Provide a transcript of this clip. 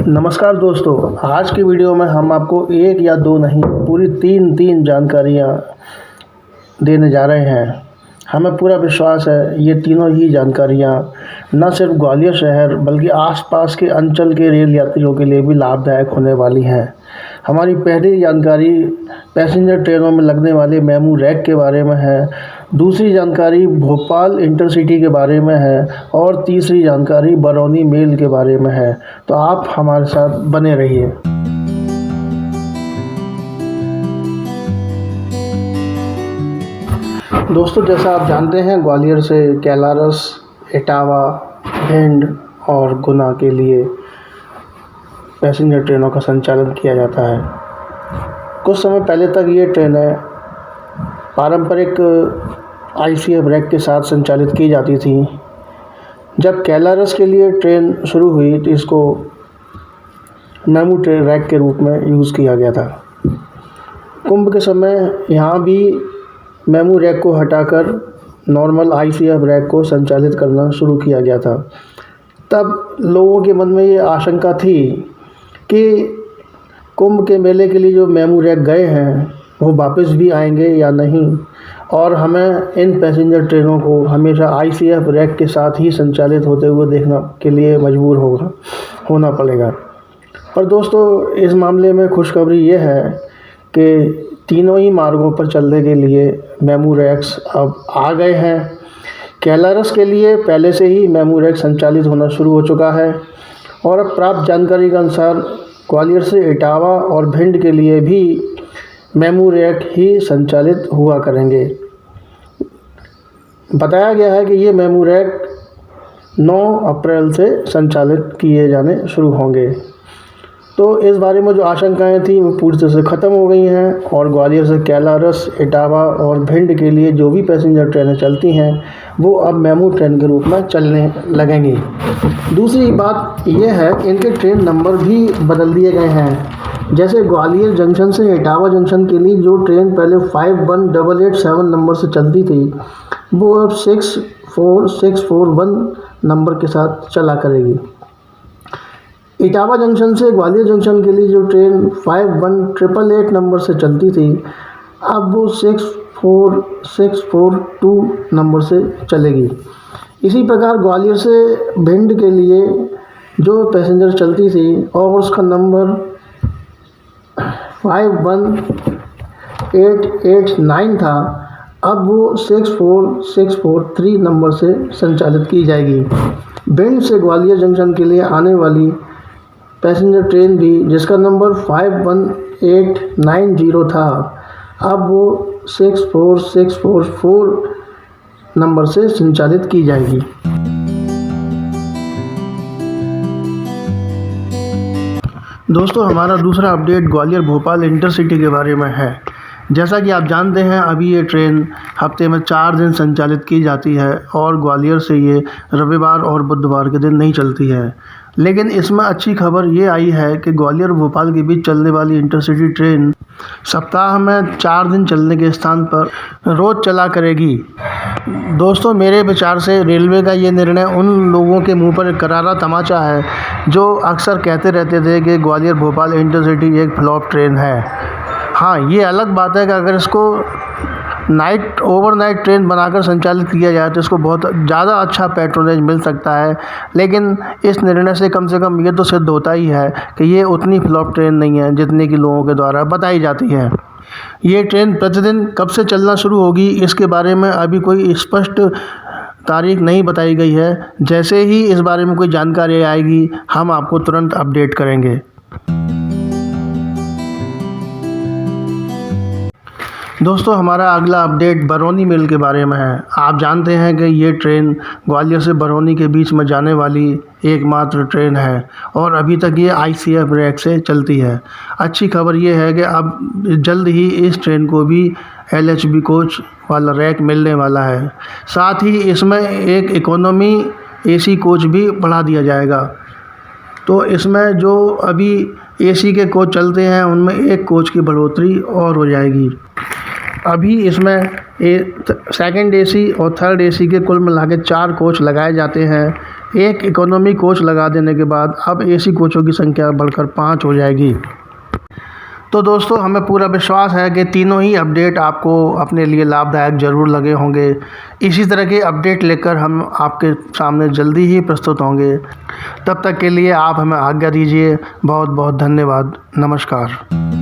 नमस्कार दोस्तों, आज की वीडियो में हम आपको एक या दो नहीं पूरी तीन जानकारियाँ देने जा रहे हैं। हमें पूरा विश्वास है ये तीनों ही जानकारियाँ न सिर्फ ग्वालियर शहर बल्कि आसपास के अंचल के रेल यात्रियों के लिए भी लाभदायक होने वाली हैं। हमारी पहली जानकारी पैसेंजर ट्रेनों में लगने वाले मेमू रैक के बारे में है, दूसरी जानकारी भोपाल इंटरसिटी के बारे में है और तीसरी जानकारी बरौनी मेल के बारे में है। तो आप हमारे साथ बने रहिए। दोस्तों, जैसा आप जानते हैं ग्वालियर से कैलारस, इटावा, भिंड और गुना के लिए पैसेंजर ट्रेनों का संचालन किया जाता है। कुछ समय पहले तक ये ट्रेनें पारंपरिक ICF रैक के साथ संचालित की जाती थी। जब कैलारस के लिए ट्रेन शुरू हुई तो इसको मेमू ट्रेन रैक के रूप में यूज़ किया गया था। कुंभ के समय यहाँ भी मेमू रैक को हटाकर नॉर्मल ICF रैक को संचालित करना शुरू किया गया था। तब लोगों के मन में ये आशंका थी कि कुंभ के मेले के लिए जो मेमू रैक गए हैं वो वापस भी आएंगे या नहीं, और हमें इन पैसेंजर ट्रेनों को हमेशा ICF रैक के साथ ही संचालित होते हुए देखने के लिए मजबूर होना पड़ेगा। पर दोस्तों, इस मामले में खुशखबरी ये है कि तीनों ही मार्गों पर चलने के लिए मेमू रैक्स अब आ गए हैं। कैलारस के लिए पहले से ही मेमू रैक संचालित होना शुरू हो चुका है और अब प्राप्त जानकारी के अनुसार ग्वालियर से इटावा और भिंड के लिए भी मेमू रैक ही संचालित हुआ करेंगे। बताया गया है कि ये मेमू रैक 9 अप्रैल से संचालित किए जाने शुरू होंगे। तो इस बारे में जो आशंकाएं थी वो पूरी तरह से ख़त्म हो गई हैं और ग्वालियर से कैलारस, इटावा और भिंड के लिए जो भी पैसेंजर ट्रेनें चलती हैं वो अब मेमू ट्रेन के रूप में चलने लगेंगी। दूसरी बात यह है कि इनके ट्रेन नंबर भी बदल दिए गए हैं। जैसे ग्वालियर जंक्शन से इटावा जंक्शन के लिए जो ट्रेन पहले 51887 नंबर से चलती थी वो अब 64641 नंबर के साथ चला करेगी। इटावा जंक्शन से ग्वालियर जंक्शन के लिए जो ट्रेन 51888 नंबर से चलती थी अब वो 64642 नंबर से चलेगी। इसी प्रकार ग्वालियर से भिंड के लिए जो पैसेंजर चलती थी और उसका नंबर 51889 था अब वो 64643 नंबर से संचालित की जाएगी। भिंड से ग्वालियर जंक्शन के लिए आने वाली पैसेंजर ट्रेन भी जिसका नंबर 51890 था अब वो 64644 नंबर से संचालित की जाएगी। दोस्तों, हमारा दूसरा अपडेट ग्वालियर भोपाल इंटरसिटी के बारे में है। जैसा कि आप जानते हैं अभी ये ट्रेन हफ्ते में 4 दिन संचालित की जाती है और ग्वालियर से ये रविवार और बुधवार के दिन नहीं चलती है। लेकिन इसमें अच्छी खबर ये आई है कि ग्वालियर भोपाल के बीच चलने वाली इंटरसिटी ट्रेन सप्ताह में 4 दिन चलने के स्थान पर रोज़ चला करेगी। दोस्तों, मेरे विचार से रेलवे का ये निर्णय उन लोगों के मुंह पर करारा तमाचा है जो अक्सर कहते रहते थे कि ग्वालियर भोपाल इंटरसिटी एक फ्लॉप ट्रेन है। हाँ, ये अलग बात है कि अगर इसको ओवरनाइट ट्रेन बनाकर संचालित किया जाए तो इसको बहुत ज़्यादा अच्छा पैट्रोनेज मिल सकता है, लेकिन इस निर्णय से कम ये तो सिद्ध होता ही है कि ये उतनी फ्लॉप ट्रेन नहीं है जितनी कि लोगों के द्वारा बताई जाती है। ये ट्रेन प्रतिदिन कब से चलना शुरू होगी इसके बारे में अभी कोई स्पष्ट तारीख नहीं बताई गई है। जैसे ही इस बारे में कोई जानकारी आएगी हम आपको तुरंत अपडेट करेंगे। दोस्तों, हमारा अगला अपडेट बरौनी मेल के बारे में है। आप जानते हैं कि ये ट्रेन ग्वालियर से बरौनी के बीच में जाने वाली एकमात्र ट्रेन है और अभी तक ये ICF रैक से चलती है। अच्छी खबर ये है कि अब जल्द ही इस ट्रेन को भी LHB कोच वाला रैक मिलने वाला है। साथ ही इसमें एक इकोनॉमी AC कोच भी बढ़ा दिया जाएगा। तो इसमें जो अभी AC के कोच चलते हैं उनमें एक कोच की बढ़ोतरी और हो जाएगी। अभी इसमें सेकंड AC और थर्ड AC के कुल मिला के 4 कोच लगाए जाते हैं एक इकोनॉमी कोच लगा देने के बाद अब एसी कोचों की संख्या बढ़कर 5 हो जाएगी। तो दोस्तों, हमें पूरा विश्वास है कि तीनों ही अपडेट आपको अपने लिए लाभदायक ज़रूर लगे होंगे। इसी तरह के अपडेट लेकर हम आपके सामने जल्दी ही प्रस्तुत होंगे। तब तक के लिए आप हमें आज्ञा दीजिए। बहुत बहुत धन्यवाद। नमस्कार।